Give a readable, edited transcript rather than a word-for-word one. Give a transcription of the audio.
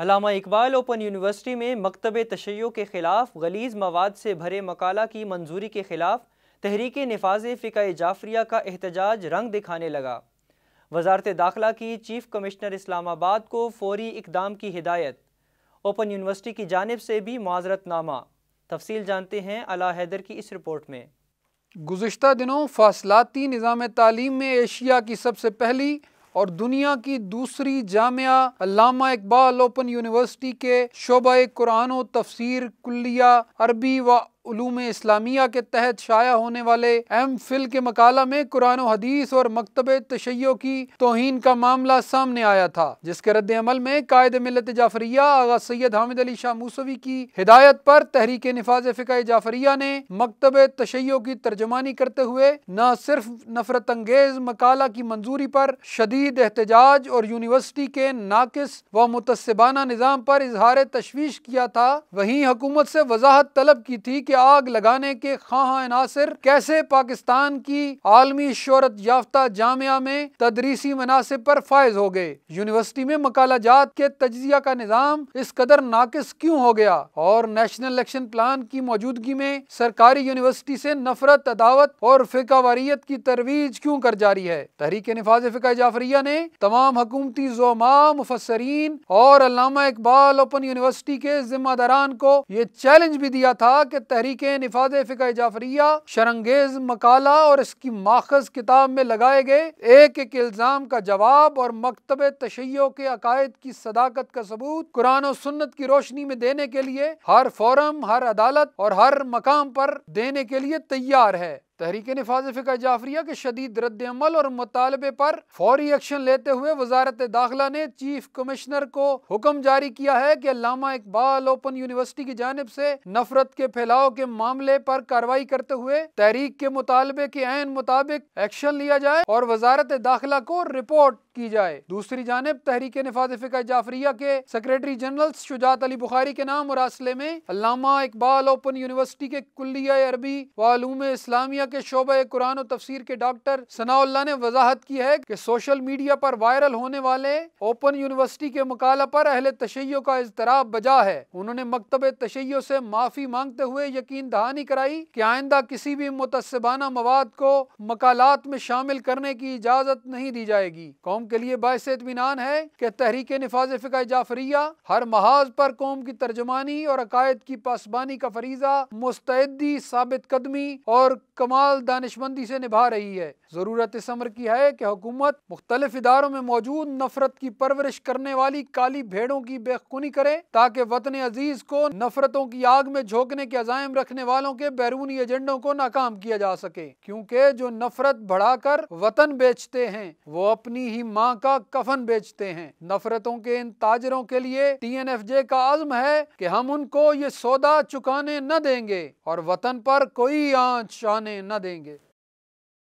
अल्लामा Iqbal open university में मकतब तशय्यो के ख़िलाफ़ गलीज़ मवाद से भरे मकाला की मंजूरी के ख़िलाफ़ तहरीक निफ़ाज़ फ़िक़्ह जाफ़रिया का एहतजाज रंग दिखाने लगा। वज़ारत दाखिला की चीफ़ कमिश्नर इस्लामाबाद को फ़ौरी इक़दाम की हिदायत। ओपन यूनिवर्सिटी की जानिब से भी मुआज़रतनामा। तफ़सील जानते हैं अला हैदर की इस रिपोर्ट में। गुज़िश्ता दिनों फ़ासलाती निज़ाम तालीम में एशिया की सबसे पहली और दुनिया की दूसरी जामिया अल्लामा इकबाल ओपन यूनिवर्सिटी के शोबा कुरान व तफसीर कुल्लिया अरबी व उलूम इस्लामिया के तहत शाया होने वाले M.Phil के मकाला में कुरान व हदीस और मकतब तशय्यो की तौहीन का मामला सामने आया था, जिसके रद्द अमल में कायद मिल्लत जाफरिया आगा सैयद हामिद अली शाह मूसवी की हिदायत पर तहरीक निफ़ाज़ फ़िक़्ह जाफरिया ने मकतब तशय्यो की तर्जमानी करते हुए न सिर्फ नफरत अंगेज मकाला की मंजूरी पर शदीद एहतजाज और यूनिवर्सिटी के नाकिस व मुतस्सिबाना निज़ाम पर इजहार तशवीश किया था, वहीं हुकूमत से वजाहत तलब की थी कि आग लगाने के ख़्वाह अनासिर कैसे पाकिस्तान की आलमी शोहरत याफ्ता जामिया में तदरीसी मनासिब पर फायज हो गए। यूनिवर्सिटी में मकाला जात के तज्जिया का निज़ाम इस कदर नाकिस क्यों हो गया और नेशनल इलेक्शन प्लान की मौजूदगी में सरकारी यूनिवर्सिटी से नफरत, अदावत और फ़िक़्हवारियत की तरवीज क्यों कर जारी है। तहरीक निफ़ाज़ फ़िक़्ह जाफरिया ने तमाम हुकूमती ज़ोमा, मुफस्सरीन और अल्लामा इकबाल ओपन यूनिवर्सिटी के जिम्मेदारान को ये चैलेंज भी दिया था कि तहरीक निफ़ाज़ फ़िक़्ह जाफरिया शरंगेज मकाला और इसकी माखज़ किताब में लगाए गए एक एक इल्ज़ाम का जवाब और मकतब तशय्यो के अकायद की सदाकत का सबूत कुरान और सुन्नत की रोशनी में देने के लिए हर फोरम, हर अदालत और हर मकाम पर देने के लिए तैयार है। तहरीक निफ़ाज़ फ़िक़्ह जाफरिया के शदीद रद्द अमल और मुतालबे पर फौरी एक्शन लेते हुए वज़ारत दाखिला ने चीफ कमिश्नर को हुक्म जारी किया है कि अल्लामा इकबाल ओपन यूनिवर्सिटी की जानिब से नफरत के फैलाव के मामले पर कार्रवाई करते हुए तहरीक के मुतालबे के ऐन मुताबिक एक्शन लिया जाए और वज़ारत दाखिला को रिपोर्ट की जाए। दूसरी जानिब तहरीक निफ़ाज़ फ़िक़्ह जाफरिया के सेक्रेटरी जनरल शुजात अली बुखारी के नाम मुरासले में अल्लामा इकबाल ओपन यूनिवर्सिटी के कुल्लिया अरबी व उलूम इस्लामिया के शोबे कुरान और तफसीर के डॉक्टर सनाउल्लाह ने वजाहत की है कि सोशल मीडिया पर वायरल होने वाले ओपन यूनिवर्सिटी के मकाला पर अहले तशय्यो का इज़्तिराब बजा है। उन्होंने मकतब तशय्यो से माफी मांगते हुए यकीन दहानी कराई कि आइंदा किसी भी मुतस्सिबाना मवाद को मकालात में शामिल करने की इजाजत नहीं दी जाएगी। कौम के लिए बाइस इत्मीनान है कि तहरीक निफ़ाज़ फ़िक़्ह जाफरिया हर महाज पर कौम की तर्जमानी और अकायद की पासबानी का फरीजा मुस्तैदी, साबित कदमी और कमाल दानिशमंदी से निभा रही है। जरूरत इस अमर की है कि हुकूमत मुख्तलिफ इदारों में मौजूद नफरत की परवरिश करने वाली काली भेड़ों की बेखुनी करे ताकि वतन अजीज को नफरतों की आग में झोंकने के अज़ाइम रखने वालों के बैरूनी एजेंडों को नाकाम किया जा सके, क्योंकि जो नफरत बढ़ाकर वतन बेचते हैं वो अपनी ही माँ का कफन बेचते हैं। नफरतों के इन ताजरों के लिए TNFJ का अज़्म है कि हम उनको ये सौदा चुकाने न देंगे और वतन पर कोई आंच आने न देंगे।